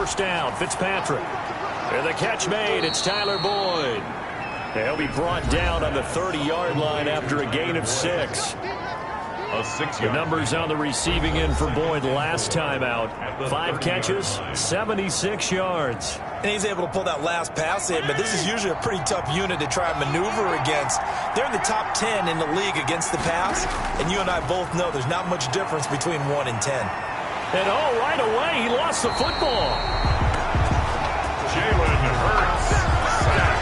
First down, Fitzpatrick. And the catch made, it's Tyler Boyd. He'll be brought down on the 30-yard line after a gain of 6. The numbers on the receiving end for Boyd last time out. 5 catches, 76 yards. And he's able to pull that last pass in, but this is usually a pretty tough unit to try and maneuver against. They're in the top 10 in the league against the pass, and you and I both know there's not much difference between 1 and 10. And right away, he lost the football. Jalen Hurts sacked.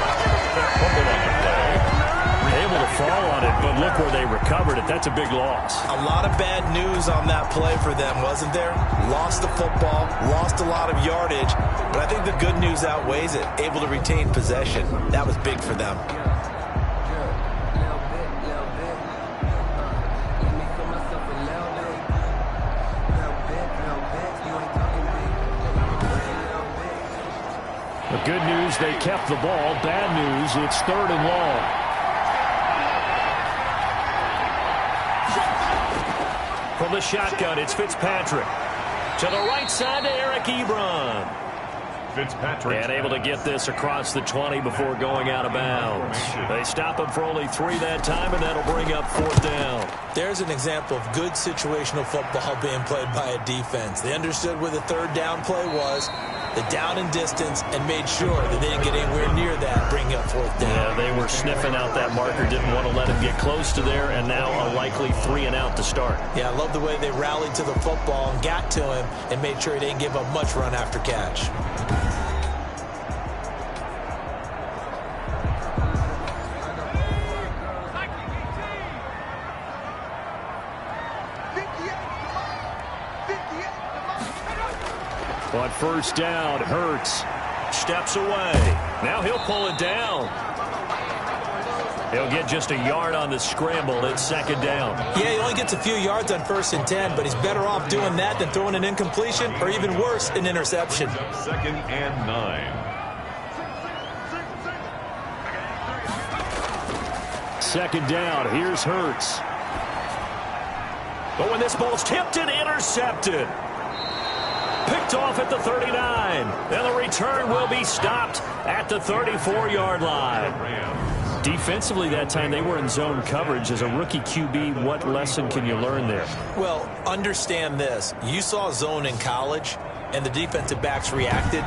Fumble on the play. Able to fall on it, but look where they recovered it. That's a big loss. A lot of bad news on that play for them, wasn't there? Lost the football, lost a lot of yardage, but I think the good news outweighs it. Able to retain possession. That was big for them. The good news, they kept the ball. Bad news, it's 3rd and long. From the shotgun, it's Fitzpatrick. To the right side to Eric Ebron. Fitzpatrick. And able to get this across the 20 before going out of bounds. They stop him for only 3 that time, and that'll bring up 4th down. There's an example of good situational football being played by a defense. They understood where the 3rd down play was, the down and distance, and made sure that they didn't get anywhere near that, bringing up 4th down. Yeah, they were sniffing out that marker, didn't want to let him get close to there, and now a likely 3 and out to start. Yeah, I love the way they rallied to the football and got to him and made sure he didn't give up much run after catch. On first down, Hurts steps away. Now he'll pull it down. He'll get just a yard on the scramble. It's 2nd down. Yeah, he only gets a few yards on 1st and 10, but he's better off doing that than throwing an incompletion or even worse, an interception. 2nd and 9. 2nd down, here's Hurts. But when this ball's tipped and intercepted. Picked off at the 39. And the return will be stopped at the 34-yard line. Defensively that time, they were in zone coverage. As a rookie QB, what lesson can you learn there? Well, understand this. You saw zone in college, and the defensive backs reacted,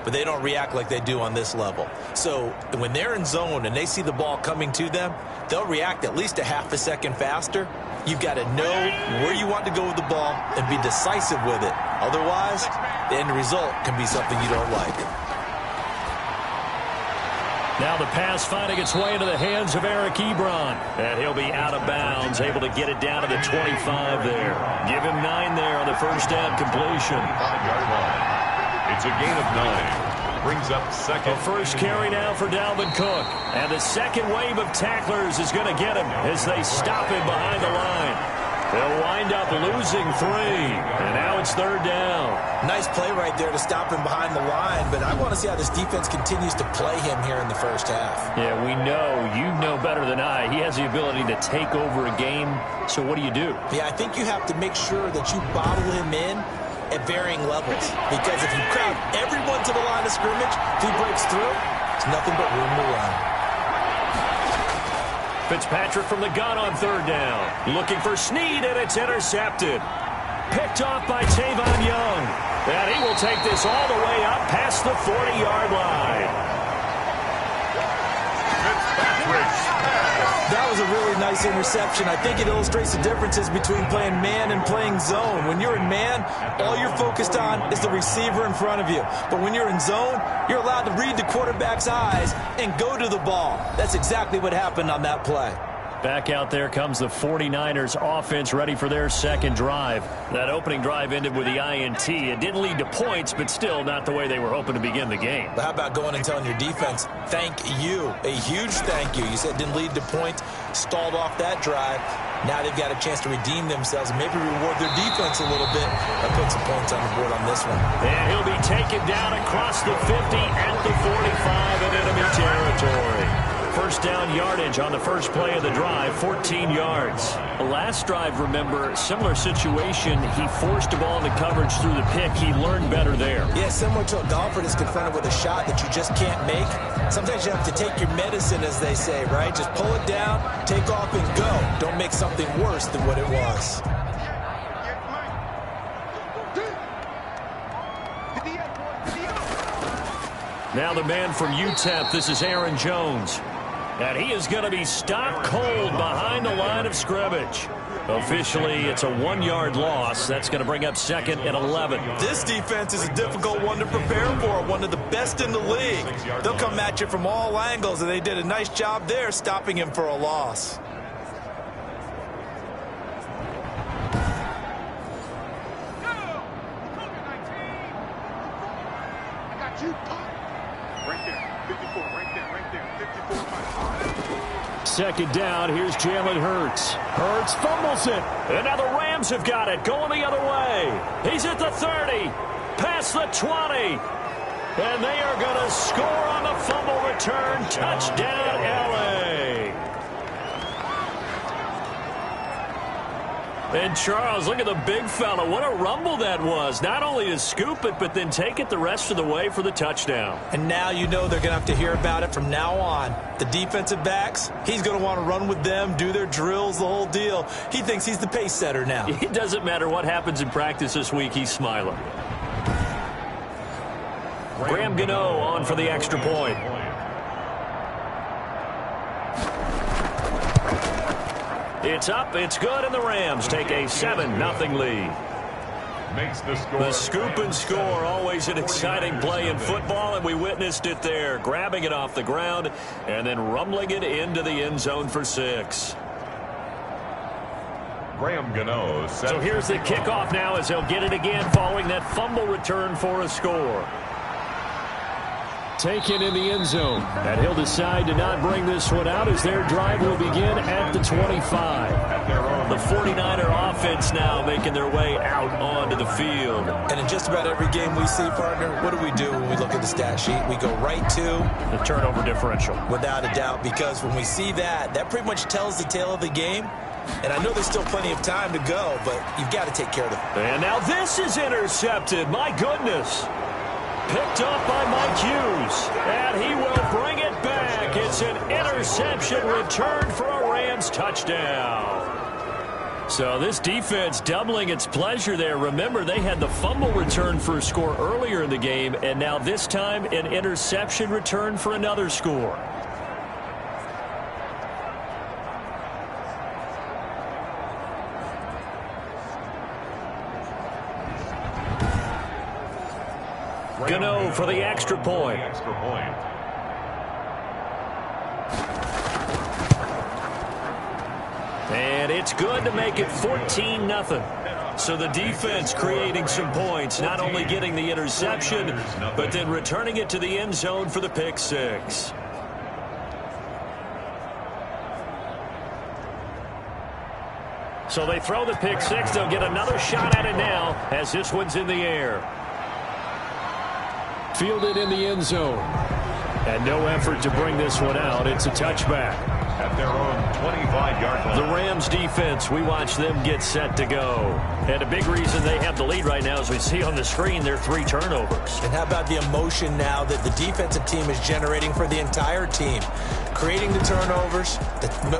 but they don't react like they do on this level. So when they're in zone and they see the ball coming to them, they'll react at least a half a second faster. You've got to know where you want to go with the ball and be decisive with it. Otherwise, the end result can be something you don't like. Now the pass finding its way into the hands of Eric Ebron. And he'll be out of bounds, able to get it down to the 25 there. Give him 9 there on the first down completion. 5-yard line. It's a gain of 9. Brings up 2nd. The first carry now for Dalvin Cook. And the second wave of tacklers is going to get him as they stop him behind the line. They'll wind up losing 3. And now it's 3rd down. Nice play right there to stop him behind the line, but I want to see how this defense continues to play him here in the first half. Yeah, we know. You know better than I. He has the ability to take over a game. So what do you do? Yeah, I think you have to make sure that you bottle him in at varying levels. Because if you crowd everyone to the line of scrimmage, if he breaks through, it's nothing but room to run. Fitzpatrick from the gun on 3rd down. Looking for Snead, and it's intercepted. Picked off by Tavon Young. And he will take this all the way up past the 40-yard line. That was a really nice interception. I think it illustrates the differences between playing man and playing zone. When you're in man, all you're focused on is the receiver in front of you. But when you're in zone, you're allowed to read the quarterback's eyes and go to the ball. That's exactly what happened on that play. Back out there comes the 49ers offense ready for their second drive. That opening drive ended with the INT. It didn't lead to points, but still not the way they were hoping to begin the game. But how about going and telling your defense, thank you, a huge thank you. You said it didn't lead to points, stalled off that drive. Now they've got a chance to redeem themselves and maybe reward their defense a little bit and put some points on the board on this one. And he'll be taken down across the 50 at the 45 in enemy territory. first down yardage on the first play of the drive, 14 yards. The last drive, remember, similar situation. He forced a ball into coverage through the pick. He learned better there. Yeah, similar to a golfer that's confronted with a shot that you just can't make. Sometimes you have to take your medicine, as they say, right? Just pull it down, take off, and go. Don't make something worse than what it was. Now the man from UTEP, this is Aaron Jones. And he is going to be stopped cold behind the line of scrimmage. Officially, it's a 1-yard loss. That's going to bring up 2nd and 11. This defense is a difficult one to prepare for, one of the best in the league. They'll come at you from all angles, and they did a nice job there stopping him for a loss. Second down, here's Jalen Hurts. Hurts fumbles it. And now the Rams have got it, going the other way. He's at the 30, past the 20. And they are going to score on the fumble return. Touchdown, LA. And Charles, look at the big fella. What a rumble that was. Not only to scoop it, but then take it the rest of the way for the touchdown. And now you know they're going to have to hear about it from now on. The defensive backs, he's going to want to run with them, do their drills, the whole deal. He thinks he's the pace setter now. It doesn't matter what happens in practice this week. He's smiling. Graham Gano on for the extra point. It's up, it's good, and the Rams take a 7-0 lead. Makes the score. The scoop and score, always an exciting play in football, and we witnessed it there, grabbing it off the ground and then rumbling it into the end zone for 6. Graham Gano. So here's the kickoff now as they'll get it again following that fumble return for a score. Taken in the end zone. And he'll decide to not bring this one out as their drive will begin at the 25. The 49er offense now making their way out onto the field. And in just about every game we see, partner, what do we do when we look at the stat sheet? We go right to the turnover differential. Without a doubt, because when we see that, that pretty much tells the tale of the game. And I know there's still plenty of time to go, but you've got to take care of it. And now this is intercepted. My goodness. Picked up by Mike Hughes, and he will bring it back. It's an interception return for a Rams touchdown. So this defense doubling its pleasure there. Remember, they had the fumble return for a score earlier in the game, and now this time an interception return for another score. Gano for the extra point. And it's good to make it 14-0. So the defense creating some points, not only getting the interception, but then returning it to the end zone for the pick 6. So they throw the pick 6. They'll get another shot at it now as this one's in the air. Fielded in the end zone. And no effort to bring this one out. It's a touchback. At their own 25-yard line. The Rams defense, we watch them get set to go. And a big reason they have the lead right now, as we see on the screen, their 3 turnovers. And how about the emotion now that the defensive team is generating for the entire team? Creating the turnovers,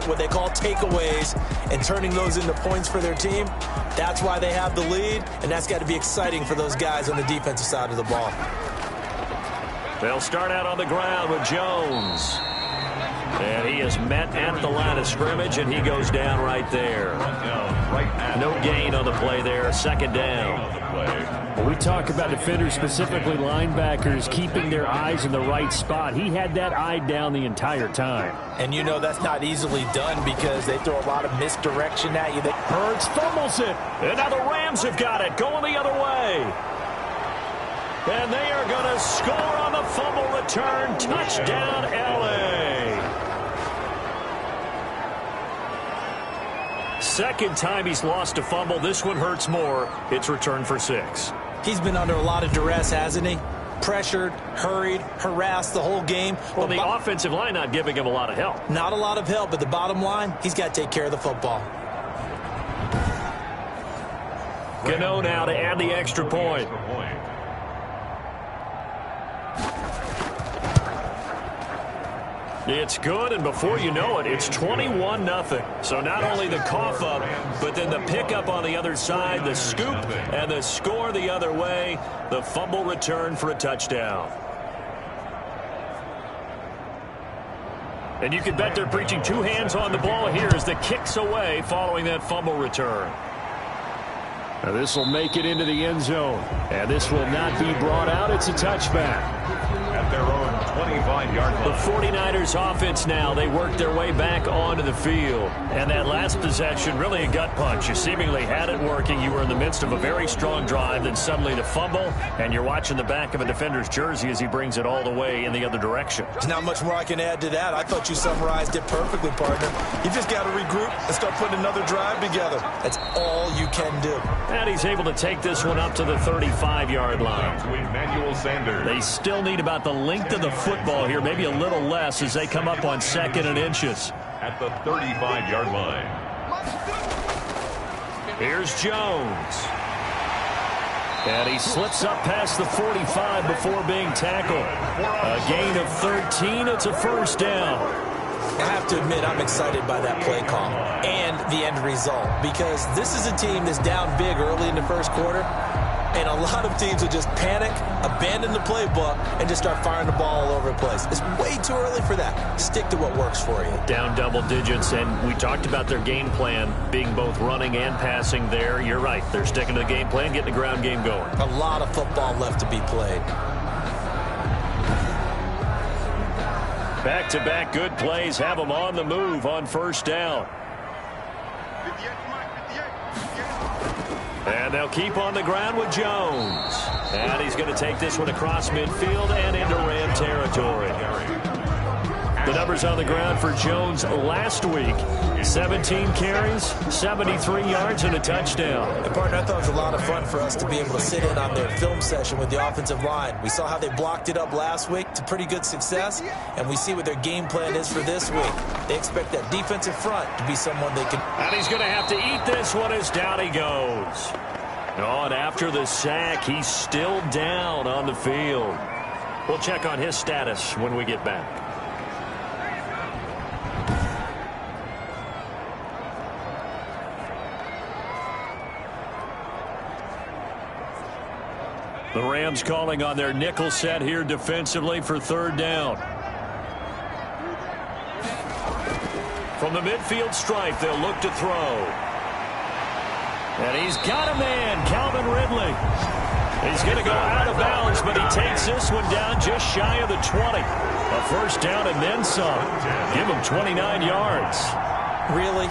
what they call takeaways, and turning those into points for their team. That's why they have the lead, and that's got to be exciting for those guys on the defensive side of the ball. They'll start out on the ground with Jones. And he is met at the line of scrimmage, and he goes down right there. No gain on the play there, second down. When we talk about defenders, specifically linebackers, keeping their eyes in the right spot, he had that eye down the entire time. And you know that's not easily done because they throw a lot of misdirection at you. Hurts fumbles it. And now the Rams have got it, going the other way. And they are going to score on the fumble return. Touchdown, LA. Second time he's lost a fumble. This one hurts more. It's returned for 6. He's been under a lot of duress, hasn't he? pressured, hurried, harassed the whole game. Well, the offensive line not giving him a lot of help. Not a lot of help, but the bottom line, he's got to take care of the football. Gano now to add the extra point. It's good, and before you know it, it's 21-0. So not only the cough up, but then the pickup on the other side, the scoop, and the score the other way, the fumble return for a touchdown. And you can bet they're preaching two hands on the ball here as the kick's away following that fumble return. Now this will make it into the end zone, and this will not be brought out. It's a touchback. At their own 25-yard line. The 49ers offense now, they work their way back onto the field. And that last possession, really a gut punch. You seemingly had it working. You were in the midst of a very strong drive, then suddenly the fumble, and you're watching the back of a defender's jersey as he brings it all the way in the other direction. There's not much more I can add to that. I thought you summarized it perfectly, partner. You just got to regroup and start putting another drive together. That's all you can do. And he's able to take this one up to the 35-yard line. To Emmanuel Sanders. They still need about the length of the football here, maybe a little less as they come up on 2nd and inches. At the 35-yard line. Here's Jones. And he slips up past the 45 before being tackled. A gain of 13. It's a first down. I have to admit, I'm excited by that play call and the end result, because this is a team that's down big early in the first quarter, and a lot of teams will just panic, abandon the playbook, and just start firing the ball all over the place. It's way too early for that. Stick to what works for you. Down double digits, and we talked about their game plan being both running and passing there. You're right. They're sticking to the game plan, getting the ground game going. A lot of football left to be played. Back-to-back good plays have them on the move on first down. And they'll keep on the ground with Jones. And he's going to take this one across midfield and into Ram territory. The numbers on the ground for Jones last week: 17 carries, 73 yards, and a touchdown. And partner, I thought it was a lot of fun for us to be able to sit in on their film session with the offensive line. We saw how they blocked it up last week to pretty good success, and we see what their game plan is for this week. They expect that defensive front to be someone they can... And he's going to have to eat this one as down he goes. Oh, and after the sack, he's still down on the field. We'll check on his status when we get back. The Rams calling on their nickel set here defensively for third down. From the midfield stripe, they'll look to throw. And he's got a man, Calvin Ridley. He's going to go out of bounds, but he takes this one down just shy of the 20. A first down and then some. Give him 29 yards. Really?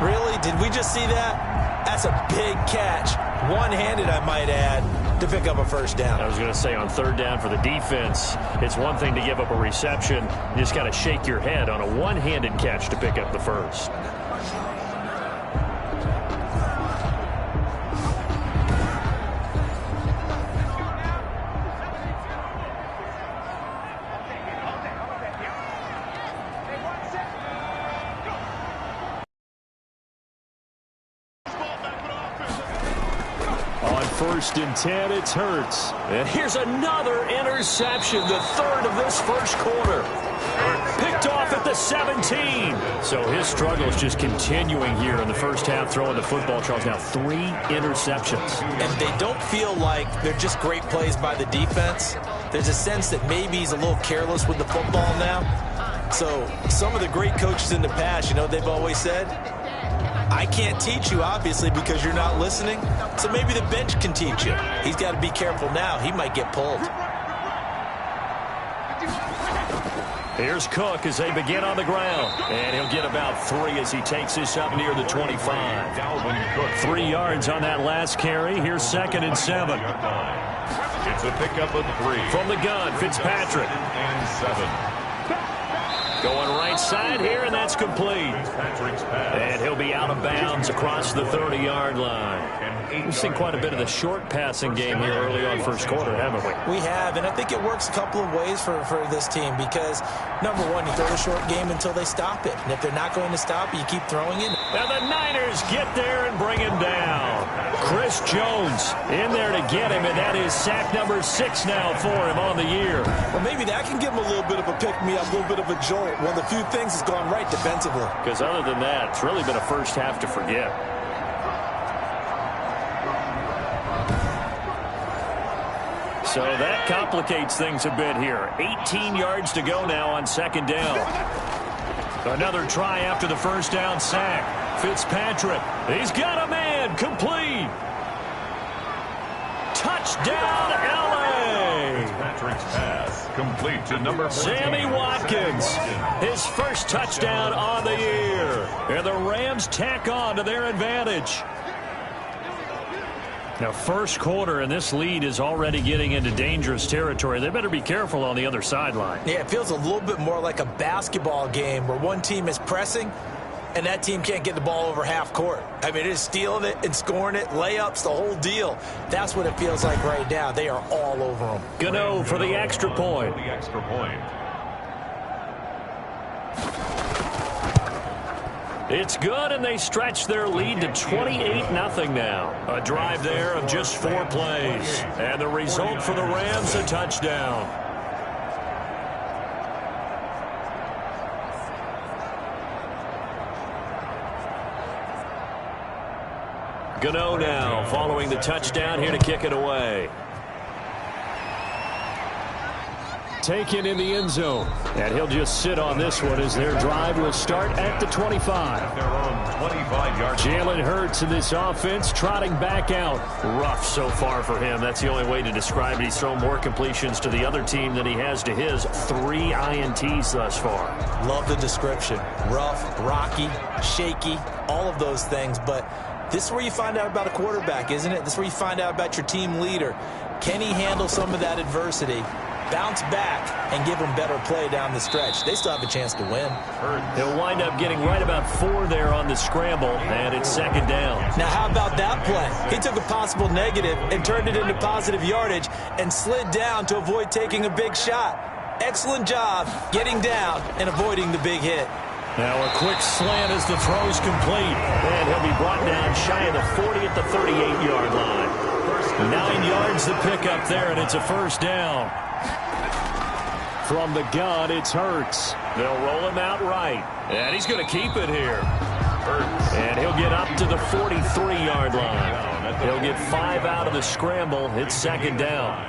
Really? Did we just see that? That's a big catch. One-handed, I might add, to pick up a first down. I was going to say, on third down for the defense, it's one thing to give up a reception. You just got to shake your head on a one-handed catch to pick up the first. First and 10, it's Hurts. And here's another interception, the third of this first quarter. Picked off at the 17. So his struggle is just continuing here in the first half, throwing the football. Charles, now 3 interceptions. And they don't feel like they're just great plays by the defense. There's a sense that maybe he's a little careless with the football now. So some of the great coaches in the past, you know, they've always said, I can't teach you, obviously, because you're not listening. So maybe the bench can teach you. He's got to be careful now. He might get pulled. Here's Cook as they begin on the ground. And he'll get about 3 as he takes this up near the 25. 3 yards on that last carry. Here's 2nd and 7. It's a pickup of 3. From the gun, Fitzpatrick. And 7. Going right side here, and that's complete. And he'll be out of bounds across the 30-yard line. We've seen quite a bit of the short passing game here early on first quarter, haven't we? We have, and I think it works a couple of ways for this team because, number one, you throw the short game until they stop it. And if they're not going to stop it, you keep throwing it. And the Niners get there and bring him down. Chris Jones in there to get him, and that is sack number 6 now for him on the year. Well, maybe that can give him a little bit of a pick-me-up, a little bit of a jolt. One of the few things that's gone right defensively. Because other than that, it's really been a first half to forget. So that complicates things a bit here. 18 yards to go now on second down. Another try after the first down sack. Fitzpatrick, he's got a man, complete. Touchdown, L.A. Fitzpatrick's pass complete to number 14. Sammy Watkins, his first touchdown on the year. And the Rams tack on to their advantage. Now, first quarter, and this lead is already getting into dangerous territory. They better be careful on the other sideline. Yeah, it feels a little bit more like a basketball game where one team is pressing and that team can't get the ball over half court. I mean, it is stealing it and scoring it, layups, the whole deal. That's what it feels like right now. They are all over them. Gano for the extra point. The extra point. It's good, and they stretch their lead to 28-0 now. A drive there of just 4 plays. And the result for the Rams, a touchdown. Gano now following the touchdown here to kick it away. Taken in the end zone. And he'll just sit on this one as their drive will start at the 25. Their own 25-yard. Jalen Hurts in this offense trotting back out. Rough so far for him. That's the only way to describe it. He's thrown more completions to the other team than he has to his. 3 INTs thus far. Love the description. Rough, rocky, shaky, all of those things. But this is where you find out about a quarterback, isn't it? This is where you find out about your team leader. Can he handle some of that adversity? Bounce back and give them better play down the stretch. They still have a chance to win. He'll wind up getting right about 4 there on the scramble, and it's second down. Now, how about that play? He took a possible negative and turned it into positive yardage and slid down to avoid taking a big shot. Excellent job getting down and avoiding the big hit. Now a quick slant as the throw's complete, and he'll be brought down shy of the 40 at the 38-yard line. 9 yards to pick up there, and it's a first down. From the gun, it's Hurts. They'll roll him out right, and he's going to keep it here. And he'll get up to the 43-yard line. He'll get 5 out of the scramble. It's second down.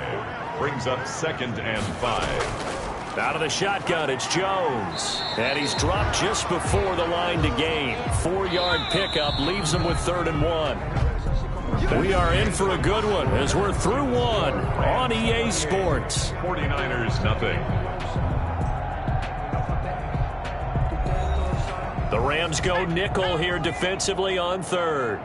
Brings up 2nd and 5. Out of the shotgun, it's Jones. And he's dropped just before the line to gain. 4-yard pickup leaves him with 3rd and 1. We are in for a good one as we're through 1 on EA Sports. 49ers nothing. The Rams go nickel here defensively on 3rd.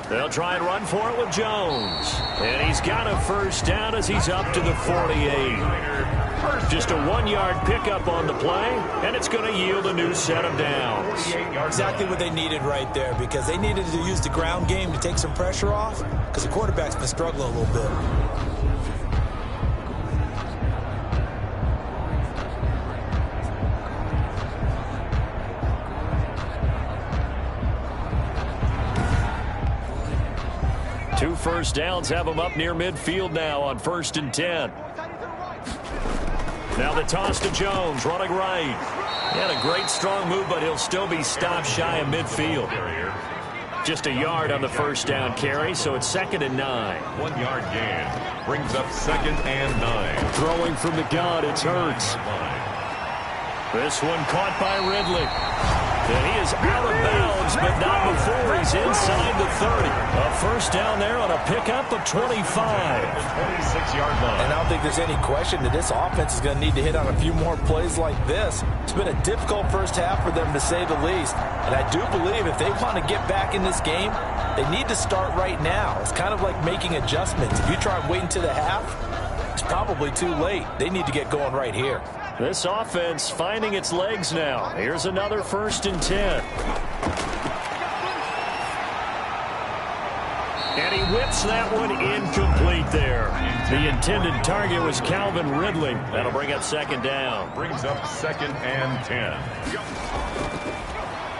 They'll try and run for it with Jones. And he's got a first down as he's up to the 48. Just a 1-yard pickup on the play, and it's going to yield a new set of downs. Exactly what they needed right there, because they needed to use the ground game to take some pressure off, because the quarterback's been struggling a little bit. Two first downs have him up near midfield now on 1st and 10. Now the toss to Jones, running right. He had a great strong move, but he'll still be stopped shy of midfield. Just a yard on the first down carry, so it's 2nd and 9. 1-yard gain. Brings up 2nd and 9. Throwing from the gun, it's Hurts. This one caught by Ridley. And he is out of bounds, but not before he's inside the 30. A first down there on a pickup of 25. 26-yard line. And I don't think there's any question that this offense is going to need to hit on a few more plays like this. It's been a difficult first half for them, to say the least. And I do believe if they want to get back in this game, they need to start right now. It's kind of like making adjustments. If you try and wait until the half, it's probably too late. They need to get going right here. This offense finding its legs now. Here's another 1st and 10. And he whips that one incomplete there. The intended target was Calvin Ridley. That'll bring up 2nd down. Brings up 2nd and 10.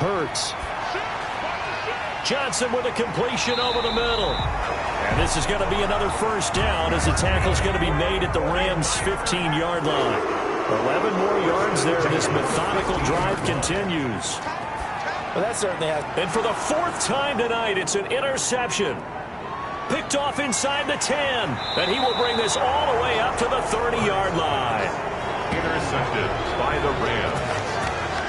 Hurts. Johnson with a completion over the middle. And this is going to be another 1st down as the tackle's going to be made at the Rams' 15-yard line. 11 more yards there, and this methodical drive continues. Well, that certainly has. And for the 4th time tonight, it's an interception. Picked off inside the 10. And he will bring this all the way up to the 30-yard line. Intercepted by the Rams.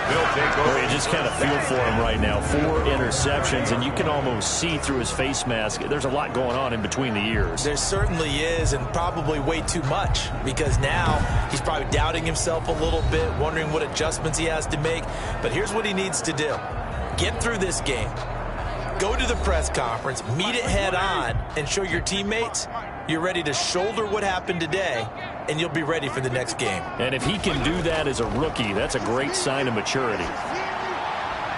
They'll take over. You just kind of feel for him right now. 4 interceptions, and you can almost see through his face mask. There's a lot going on in between the ears. There certainly is, and probably way too much, because now he's probably doubting himself a little bit, wondering what adjustments he has to make. But here's what he needs to do. Get through this game. Go to the press conference, meet it head on, and show your teammates you're ready to shoulder what happened today, and you'll be ready for the next game. And if he can do that as a rookie, that's a great sign of maturity.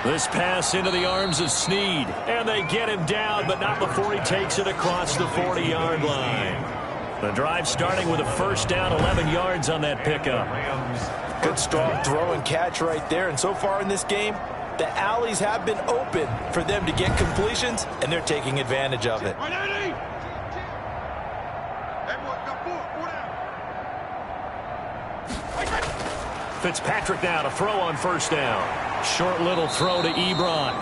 This pass into the arms of Snead, and they get him down, but not before he takes it across the 40-yard line. The drive starting with a 1st down, 11 yards on that pickup. Good strong throw and catch right there, and so far in this game, the alleys have been open for them to get completions, and they're taking advantage of it. Fitzpatrick now to throw on 1st down. Short little throw to Ebron.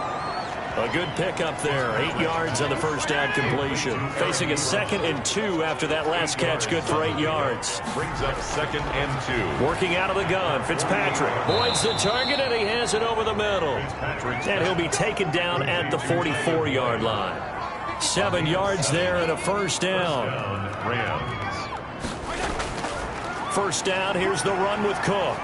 A good pickup there. 8 yards on the 1st down completion. Facing a 2nd and 2 after that last catch. Good for 8 yards. Brings up 2nd and 2. Working out of the gun. Fitzpatrick avoids the target, and he has it over the middle. And he'll be taken down at the 44-yard line. 7 yards there and a 1st down. Rams. 1st down. Here's the run with Cook.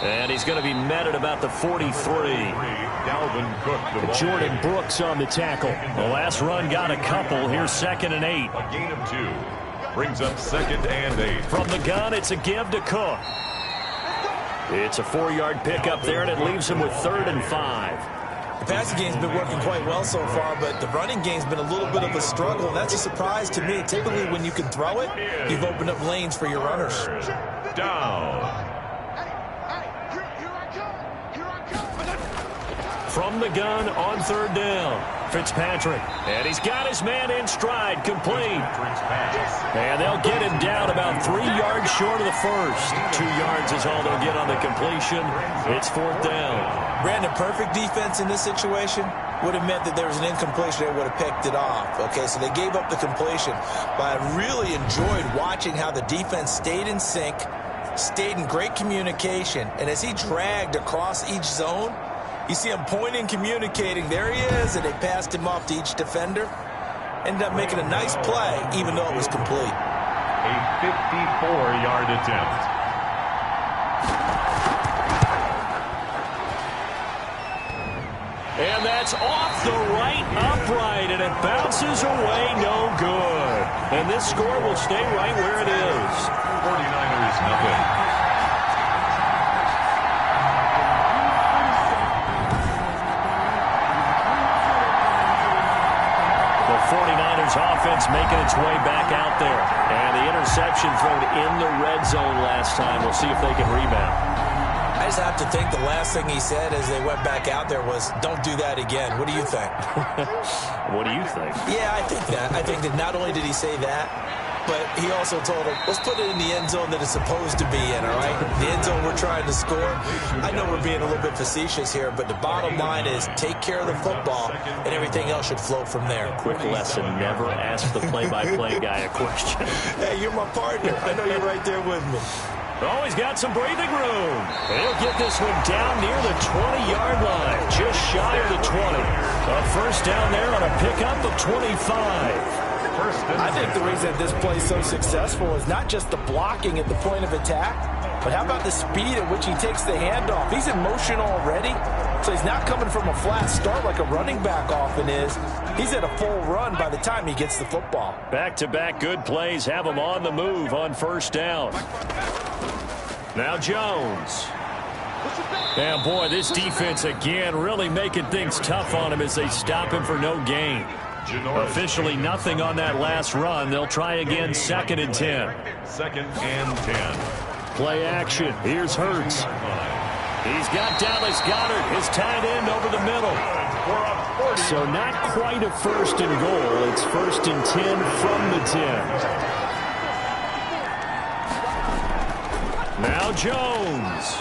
And he's going to be met at about the 43. Dalvin Cook, the ball. Jordan Brooks on the tackle. The last run got a couple. Here's 2nd and 8. A gain of 2. Brings up 2nd and 8. From the gun, it's a give to Cook. It's a 4-yard pickup there, and it leaves him with 3rd and 5. The passing game's been working quite well so far, but the running game's been a little bit of a struggle, and that's a surprise to me. Typically, when you can throw it, you've opened up lanes for your runners. Down. From the gun on 3rd down. Fitzpatrick. And he's got his man in stride. Complete. And they'll get him down about 3 yards short of the 1st. 2 yards is all they'll get on the completion. It's 4th down. Brandon, perfect defense in this situation would have meant that there was an incompletion. They would have picked it off. Okay, so they gave up the completion. But I really enjoyed watching how the defense stayed in sync, stayed in great communication. And as he dragged across each zone, you see him pointing, communicating. There he is, and they passed him off to each defender. Ended up making a nice play, even though it was complete. A 54-yard attempt. And that's off the right upright, and it bounces away no good. And this score will stay right where it is. 49ers nothing. The 49ers offense making its way back out there. And the interception thrown in the red zone last time. We'll see if they can rebound. I just have to think the last thing he said as they went back out there was, don't do that again. What do you think? What do you think? Yeah, I think that. I think that not only did he say that, but he also told him, let's put it in the end zone that it's supposed to be in, all right? The end zone we're trying to score. I know we're being a little bit facetious here, but the bottom line is take care of the football, and everything else should flow from there. Quick lesson, never ask the play-by-play guy a question. Hey, you're my partner. I know you're right there with me. Oh, he's got some breathing room. And he'll get this one down near the 20-yard line, just shy of the 20. A 1st down there on a pickup of 25. I think the reason this play is so successful is not just the blocking at the point of attack, but how about the speed at which he takes the handoff? He's in motion already, So he's not coming from a flat start like a running back often is. He's at a full run by the time he gets the football. Back-to-back good plays have him on the move on first down. Now Jones. And boy, this defense again really making things tough on him as they stop him for no gain. Officially nothing on that last run. They'll try again, 2nd and 10. 2nd and 10. Play action. Here's Hurts. He's got Dallas Goedert, his tight end, over the middle. So not quite a 1st and goal. It's 1st and 10 from the 10. Now Jones.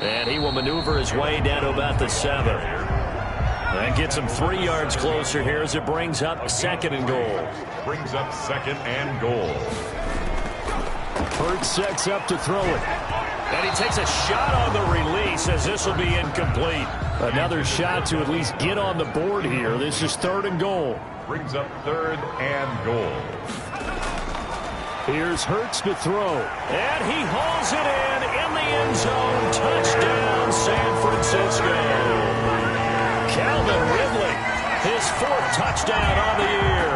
And he will maneuver his way down to about the 7. That gets him 3 yards closer here as it brings up 2nd and goal. Brings up 2nd and goal. Hurts sets up to throw it. And he takes a shot on the release as this will be incomplete. Another shot to at least get on the board here. This is 3rd and goal. Brings up 3rd and goal. Here's Hurts to throw. And he hauls it in the end zone. Touchdown, San Francisco. Calvin Ridley, his 4th touchdown on the year.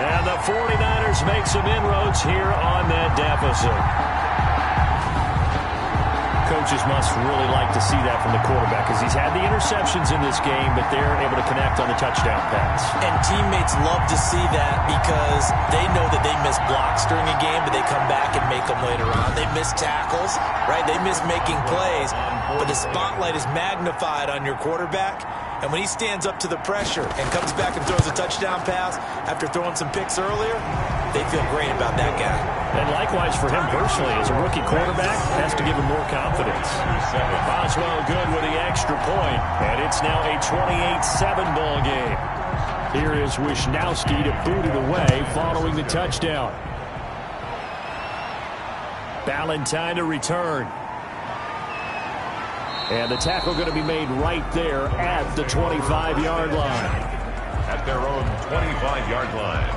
And the 49ers make some inroads here on that deficit. Coaches must really like to see that from the quarterback because he's had the interceptions in this game, but they're able to connect on the touchdown pass. And teammates love to see that because they know that they miss blocks during a game, but they come back and make them later on. They miss tackles, right? They miss making plays, but the spotlight is magnified on your quarterback. And when he stands up to the pressure and comes back and throws a touchdown pass after throwing some picks earlier, they feel great about that guy. And likewise for him personally, as a rookie quarterback, has to give him more confidence. Boswell good with the extra point, and it's now a 28-7 ball game. Here is Wisnowski to boot it away following the touchdown. Ballantyne to return. And the tackle going to be made right there at the 25-yard line. At their own 25-yard line.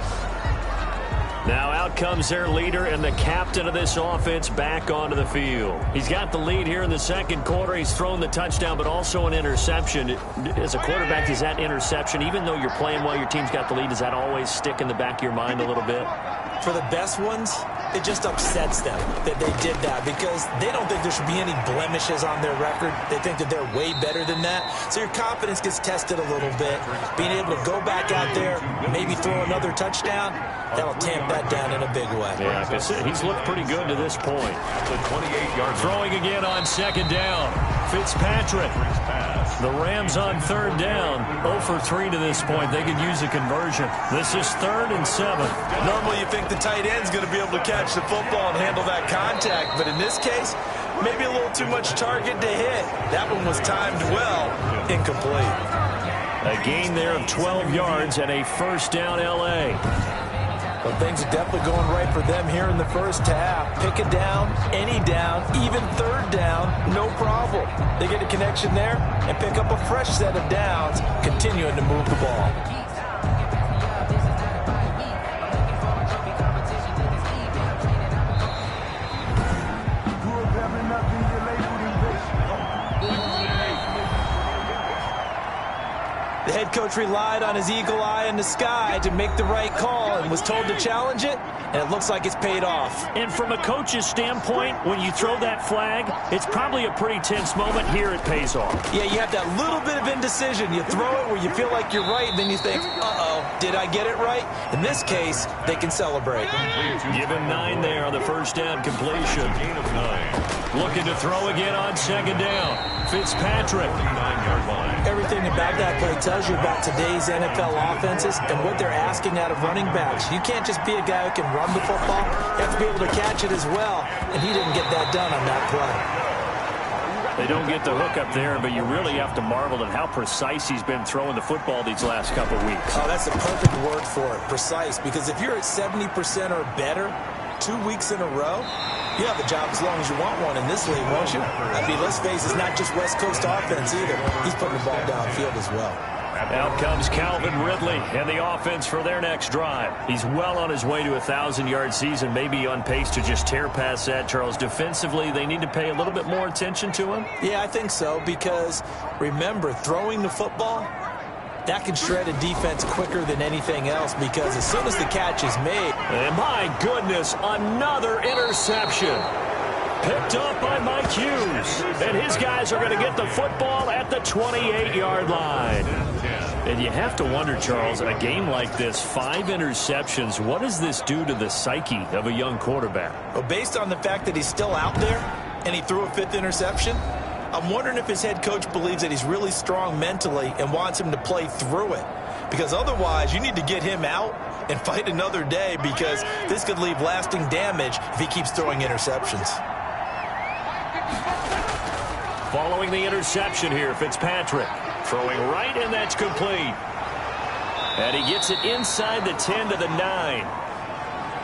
Now out comes their leader and the captain of this offense back onto the field. He's got the lead here in the 2nd quarter. He's thrown the touchdown, but also an interception. As a quarterback, is that interception, even though you're playing well, your team's got the lead, does that always stick in the back of your mind a little bit? For the best ones, it just upsets them that they did that because they don't think there should be any blemishes on their record. They think that they're way better than that. So your confidence gets tested a little bit. Being able to go back out there, maybe throw another touchdown, that'll tamp that down in a big way. Yeah, he's looked pretty good to this point. The 28-yard throwing again on 2nd down. Fitzpatrick. The Rams on 3rd down. 0 for 3 to this point. They could use a conversion. This is 3rd and 7. Normally you think the tight end's going to be able to catch the football and handle that contact, but in this case, maybe a little too much target to hit. That one was timed well. Incomplete. A gain there of 12 yards and a 1st down L.A. Well, things are definitely going right for them here in the first half. Pick a down, any down, even 3rd down, no problem. They get a connection there and pick up a fresh set of downs, continuing to move the ball. The head coach relied on his eagle eye in the sky to make the right call and was told to challenge it, and it looks like it's paid off. And from a coach's standpoint, when you throw that flag, it's probably a pretty tense moment. Here it pays off. Yeah, you have that little bit of indecision. You throw it where you feel like you're right, and then you think, uh-oh, did I get it right? In this case, they can celebrate. Give him 9 there on the 1st down completion. Gain of 9. Looking to throw again on 2nd down. Fitzpatrick. 9-yard line. Everything about that play tells you about today's NFL offenses and what they're asking out of running backs. You can't just be a guy who can run the football. You have to be able to catch it as well, and he didn't get that done on that play. They don't get the hook up there, but you really have to marvel at how precise he's been throwing the football these last couple weeks. Oh, that's a perfect word for it, precise, because if you're at 70% or better 2 weeks in a row, you have a job as long as you want one in this league, won't you? I mean, let's face it, it's not just West Coast offense either. He's putting the ball downfield as well. Out comes Calvin Ridley and the offense for their next drive. He's well on his way to a 1,000-yard season, maybe on pace to just tear past that, Charles. Defensively, they need to pay a little bit more attention to him? Yeah, I think so, because remember, throwing the football, that can shred a defense quicker than anything else, because as soon as the catch is made. And my goodness, another interception. Picked up by Mike Hughes. And his guys are going to get the football at the 28-yard line. And you have to wonder, Charles, a game like this, 5 interceptions, what does this do to the psyche of a young quarterback? Well, based on the fact that he's still out there and he threw a 5th interception, I'm wondering if his head coach believes that he's really strong mentally and wants him to play through it. Because otherwise, you need to get him out and fight another day, because this could leave lasting damage if he keeps throwing interceptions. Following the interception here, Fitzpatrick throwing right, and that's complete. And he gets it inside the 10 to the 9.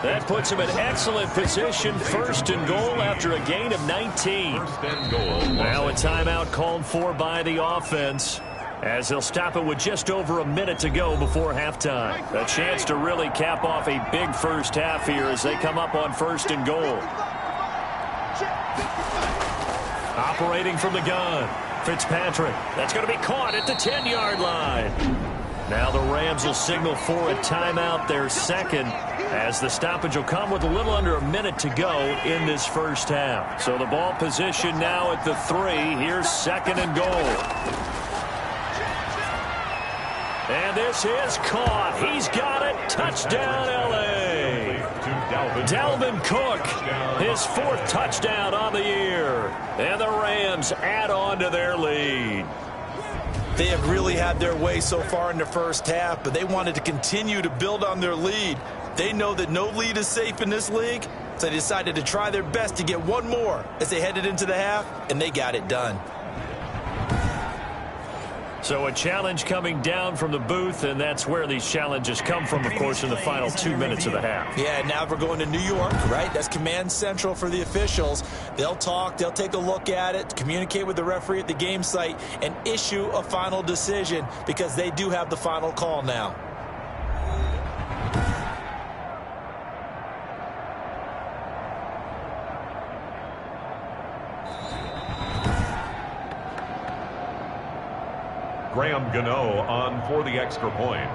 That puts him in excellent position. 1st and goal after a gain of 19. 1st and goal. Now a timeout called for by the offense, as they'll stop it with just over a minute to go before halftime. A chance to really cap off a big first half here as they come up on 1st and goal. Operating from the gun, Fitzpatrick. That's going to be caught at the 10-yard line. Now the Rams will signal for a timeout, their second, as the stoppage will come with a little under a minute to go in this first half. So the ball position now at the 3. Here's 2nd and goal. And this is caught. He's got it. Touchdown, L.A. Dalvin Cook, his 4th touchdown on the year. And the Rams add on to their lead. They have really had their way so far in the first half, but they wanted to continue to build on their lead. They know that no lead is safe in this league, so they decided to try their best to get one more as they headed into the half, and they got it done. So a challenge coming down from the booth, and that's where these challenges come from, of course, in the final 2 minutes of the half. Yeah, now we're going to New York, right? That's command central for the officials. They'll talk, they'll take a look at it, communicate with the referee at the game site, and issue a final decision, because they do have the final call now. Graham Gano on for the extra point.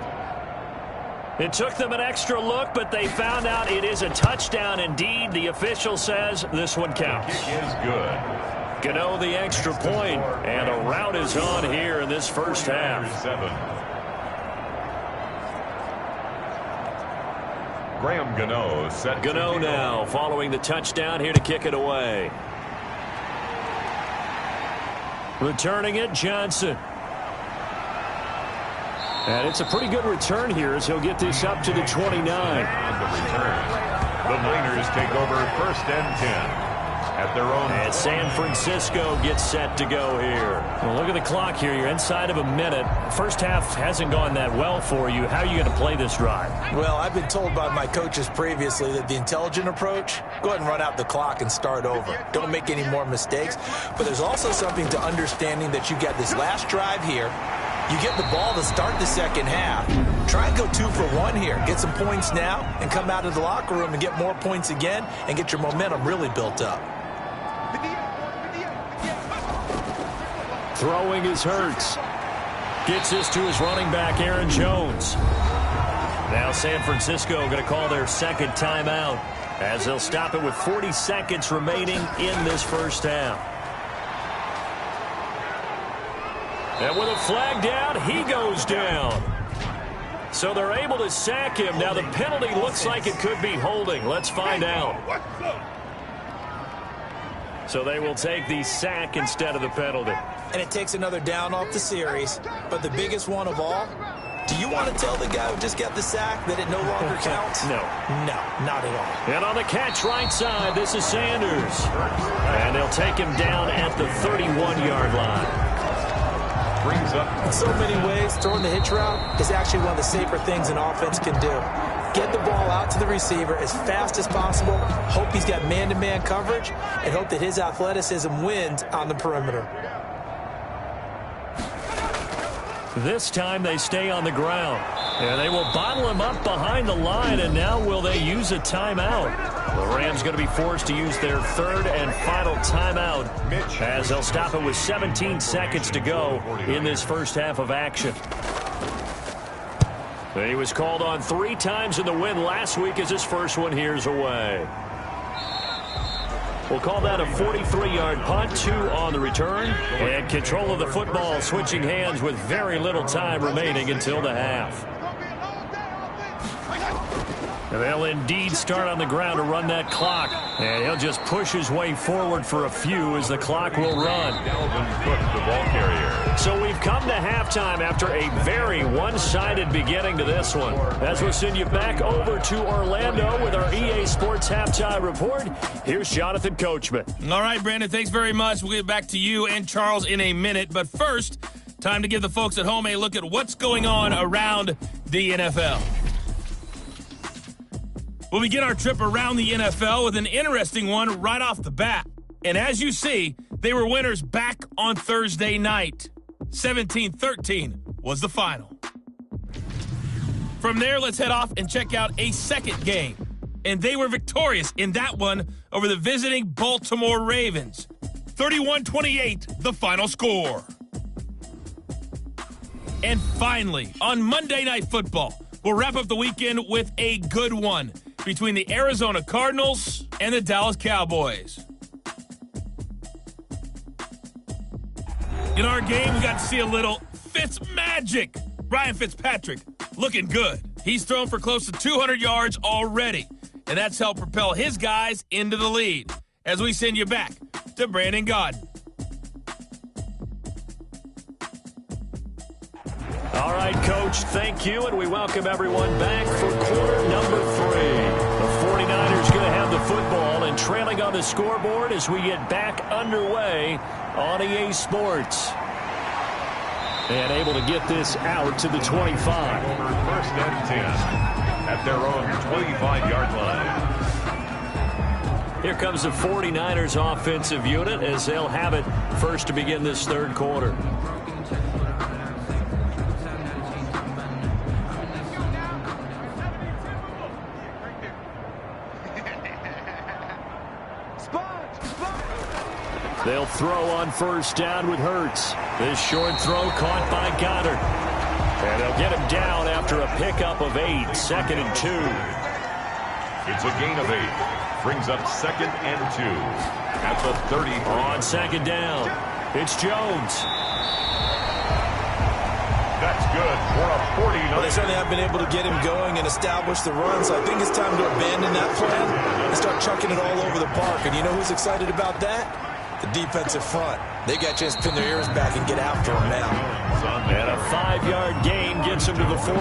It took them an extra look, but they found out it is a touchdown indeed. The official says this one counts. The kick is good. Gano the extra point, and a rout is on here in this first half. 7. Graham Gano set. Gano now following the touchdown here to kick it away. Returning it, Johnson. And it's a pretty good return here as he'll get this up to the 29. On the return, the Niners take over 1st and 10 at their own. And San Francisco gets set to go here. Well, look at the clock here. You're inside of a minute. First half hasn't gone that well for you. How are you going to play this drive? Well, I've been told by my coaches previously that the intelligent approach, go ahead and run out the clock and start over. Don't make any more mistakes. But there's also something to understanding that you got this last drive here. You get the ball to start the second half. Try and go 2 for 1 here. Get some points now and come out of the locker room and get more points again and get your momentum really built up. Throwing is Hurts. Gets this to his running back, Aaron Jones. Now San Francisco going to call their second timeout as they'll stop it with 40 seconds remaining in this first half. And with a flag down, he goes down. So they're able to sack him. Now the penalty looks like it could be holding. Let's find out. So they will take the sack instead of the penalty. And it takes another down off the series. But the biggest one of all, do you want to tell the guy who just got the sack that it no longer counts? No. No, not at all. And on the catch right side, this is Sanders. And they'll take him down at the 31-yard line. Brings up. In so many ways, throwing the hitch route is actually one of the safer things an offense can do. Get the ball out to the receiver as fast as possible, hope he's got man-to-man coverage, and hope that his athleticism wins on the perimeter. This time they stay on the ground. And they will bottle him up behind the line, and now will they use a timeout? The Rams going to be forced to use their third and final timeout as they'll stop it with 17 seconds to go in this first half of action. He was called on 3 times in the win last week as his first one here's away. We'll call that a 43-yard punt, 2 on the return. And control of the football switching hands with very little time remaining until the half. And they'll indeed start on the ground to run that clock. And he'll just push his way forward for a few as the clock will run. Dalvin Cook, the ball carrier. So we've come to halftime after a very one-sided beginning to this one. As we'll send you back over to Orlando with our EA Sports Halftime Report, here's Jonathan Coachman. All right, Brandon, thanks very much. We'll get back to you and Charles in a minute. But first, time to give the folks at home a look at what's going on around the NFL. We'll begin our trip around the NFL with an interesting one right off the bat. And as you see, they were winners back on Thursday night. 17-13 was the final. From there, let's head off and check out a second game. And they were victorious in that one over the visiting Baltimore Ravens. 31-28, the final score. And finally, on Monday Night Football, we'll wrap up the weekend with a good one between the Arizona Cardinals and the Dallas Cowboys. In our game, we got to see a little Fitz magic. Ryan Fitzpatrick looking good. He's thrown for close to 200 yards already, and that's helped propel his guys into the lead. As we send you back to Brandon Godden. All right, Coach, thank you, and we welcome everyone back for quarter number 3. The 49ers going to have the football and trailing on the scoreboard as we get back underway on EA Sports. And able to get this out to the 25. First and 10 at their own 25-yard line. Here comes the 49ers offensive unit as they'll have it first to begin this third quarter. They'll throw on first down with Hurts. This short throw caught by Goddard. And they'll get him down after a pickup of 8, 2nd and 2. It's a gain of 8. Brings up 2nd and 2 at the 30. On 2nd down, it's Jones. That's good for a 49. Well, they certainly have been able to get him going and establish the run, so I think it's time to abandon that plan and start chucking it all over the park. And you know who's excited about that? The defensive front. They got a chance to pin their ears back and get after him now. And a 5-yard gain gets him to the 42.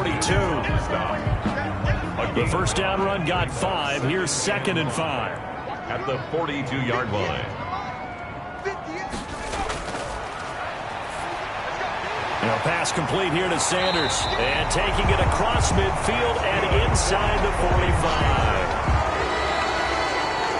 The first down run got 5. Here's 2nd and 5. At the 42-yard line. Now pass complete here to Sanders. And taking it across midfield and inside the 45.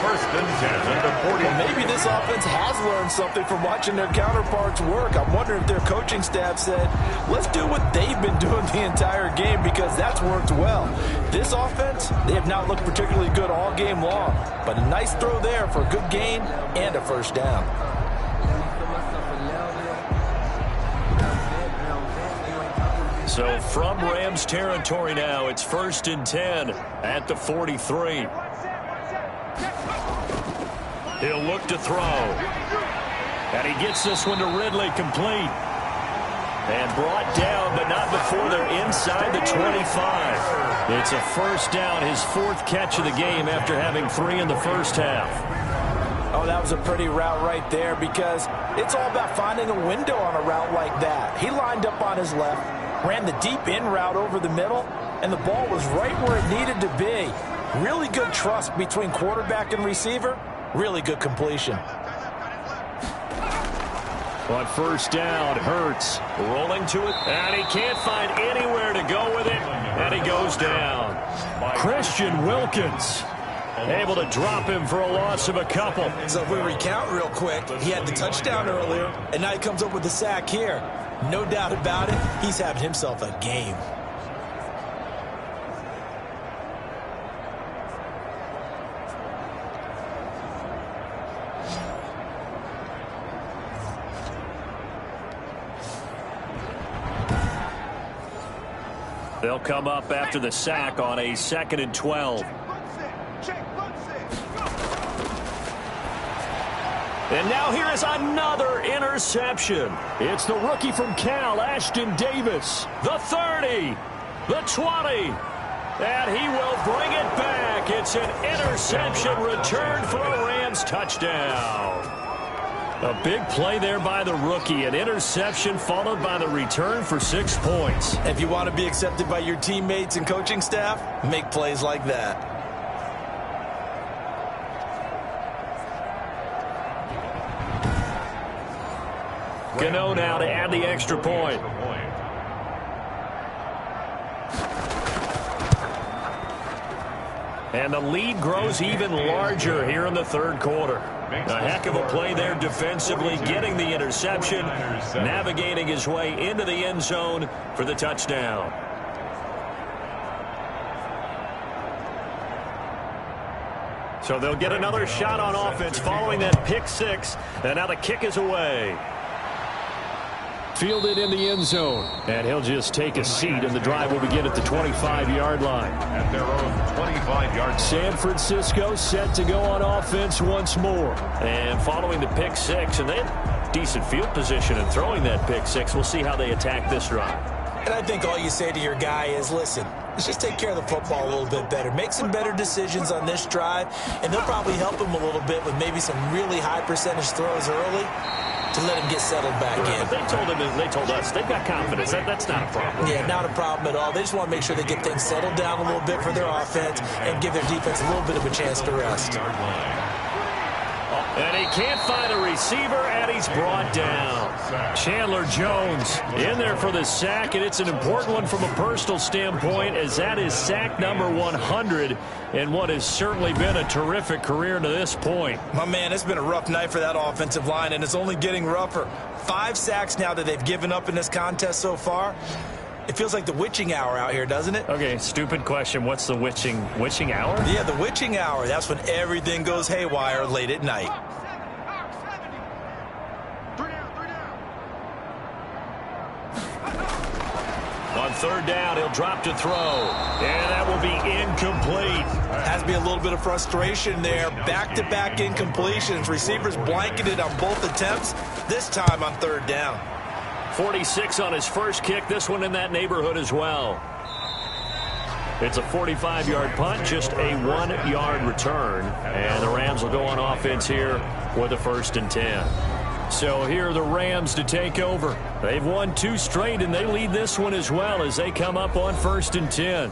First and 10 at the 40. Well, maybe this offense has learned something from watching their counterparts work. I'm wondering if their coaching staff said, let's do what they've been doing the entire game because that's worked well. This offense, they have not looked particularly good all game long, but a nice throw there for a good gain and a first down. So from Rams territory now, it's 1st and 10 at the 43. He'll look to throw. And he gets this one to Ridley complete. And brought down, but not before they're inside the 25. It's a first down, his 4th catch of the game after having 3 in the first half. Oh, that was a pretty route right there because it's all about finding a window on a route like that. He lined up on his left, ran the deep in route over the middle, and the ball was right where it needed to be. Really good trust between quarterback and receiver. Really good completion. On first down, Hurts rolling to it, and he can't find anywhere to go with it, and he goes down. Christian Wilkins able to drop him for a loss of a couple. So if we recount real quick, he had the touchdown earlier, and now he comes up with the sack here. No doubt about it, he's having himself a game. They'll come up after the sack on a 2nd and 12. And now here is another interception. It's the rookie from Cal, Ashton Davis. The 30, the 20, and he will bring it back. It's an interception return for a Rams touchdown. A big play there by the rookie. An interception followed by the return for 6 points. If you want to be accepted by your teammates and coaching staff, make plays like that. Gano now to add the extra point. And the lead grows even larger here in the 3rd quarter. A heck of a play there defensively, getting the interception, navigating his way into the end zone for the touchdown. So they'll get another shot on offense following that pick 6, and now the kick is away. Fielded in the end zone, and he'll just take a seat, and the drive will begin at the 25-yard line. At their own 25-yard. San Francisco set to go on offense once more. And following the pick 6, and they had decent field position in throwing that pick 6. We'll see how they attack this drive. And I think all you say to your guy is, listen, let's just take care of the football a little bit better. Make some better decisions on this drive, and they'll probably help him a little bit with maybe some really high percentage throws early to let him get settled back in. But they told us they've got confidence. That's not a problem. Yeah, not a problem at all. They just want to make sure they get things settled down a little bit for their offense and give their defense a little bit of a chance to rest. And he can't find a receiver, and he's brought down. Chandler Jones in there for the sack, and it's an important one from a personal standpoint, as that is sack number 100 in what has certainly been a terrific career to this point. My man, it's been a rough night for that offensive line, and it's only getting rougher. 5 sacks now that they've given up in this contest so far. It feels like the witching hour out here, doesn't it? Okay, stupid question. What's the witching hour? Yeah, the witching hour. That's when everything goes haywire late at night. On 3rd down, he'll drop to throw, and that will be incomplete. Has to be a little bit of frustration there. Back-to-back incompletions. Receivers blanketed on both attempts, this time on 3rd down. 46 on his first kick, this one in that neighborhood as well. It's a 45-yard punt, just a 1-yard return, and the Rams will go on offense here with a 1st and 10. So here are the Rams to take over. They've won 2 straight, and they lead this one as well as they come up on 1st and 10.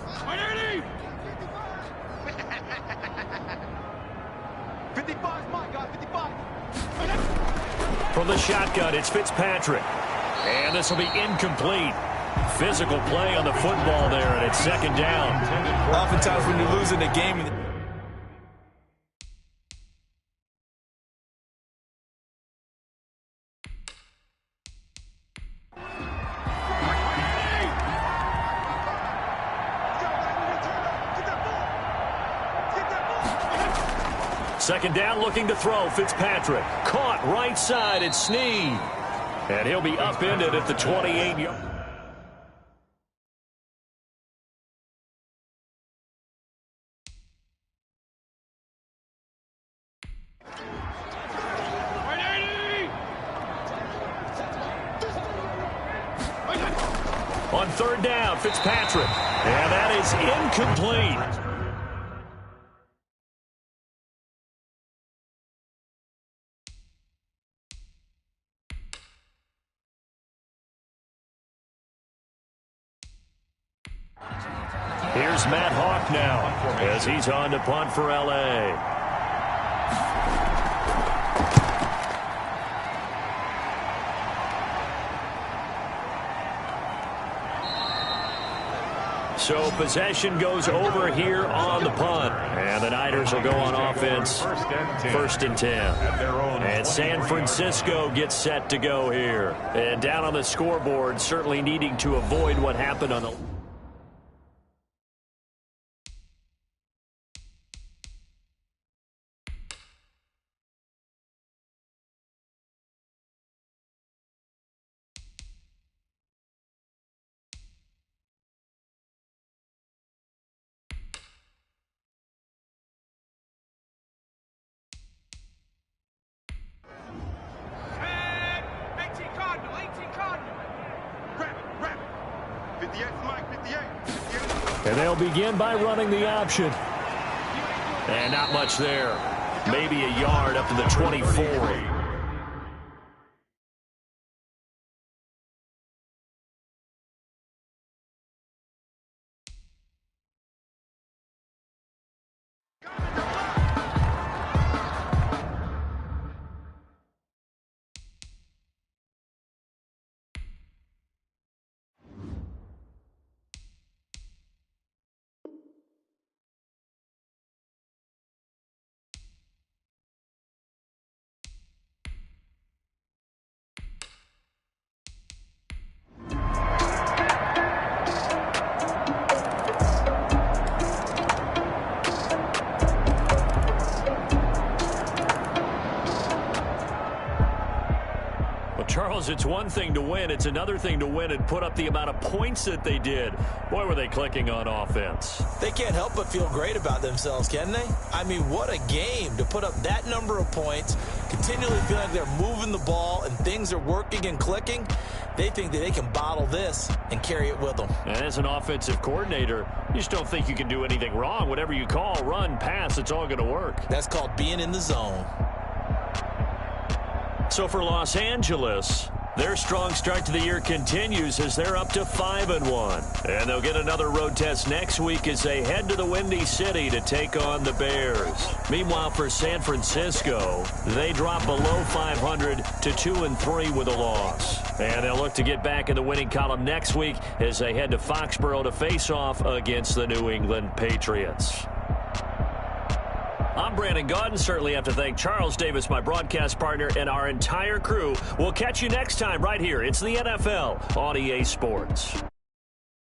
From the shotgun, it's Fitzpatrick. And this will be incomplete. Physical play on the football there, and it's 2nd down. Oftentimes when you're losing a game... Second down, looking to throw. Fitzpatrick caught right side. It's Snead. And he'll be upended at the 28-yard. On 3rd down, Fitzpatrick. And that is incomplete. Here's Matt Hawk now as he's on to punt for L.A. So possession goes over here on the punt. And the Niners will go on offense first and 10. And San Francisco gets set to go here. And down on the scoreboard, certainly needing to avoid what happened on the... And they'll begin by running the option. And not much there. Maybe a yard up to the 24. Charles, it's one thing to win. It's another thing to win and put up the amount of points that they did. Boy, were they clicking on offense. They can't help but feel great about themselves, can they? I mean, what a game to put up that number of points, continually feel like they're moving the ball and things are working and clicking. They think that they can bottle this and carry it with them. And as an offensive coordinator, you just don't think you can do anything wrong. Whatever you call, run, pass, it's all going to work. That's called being in the zone. So for Los Angeles, their strong start to the year continues as they're up to 5-1. And they'll get another road test next week as they head to the Windy City to take on the Bears. Meanwhile, for San Francisco, they drop below 500 to 2-3 with a loss. And they'll look to get back in the winning column next week as they head to Foxborough to face off against the New England Patriots. I'm Brandon Gaudin. Certainly have to thank Charles Davis, my broadcast partner, and our entire crew. We'll catch you next time right here. It's the NFL on EA Sports.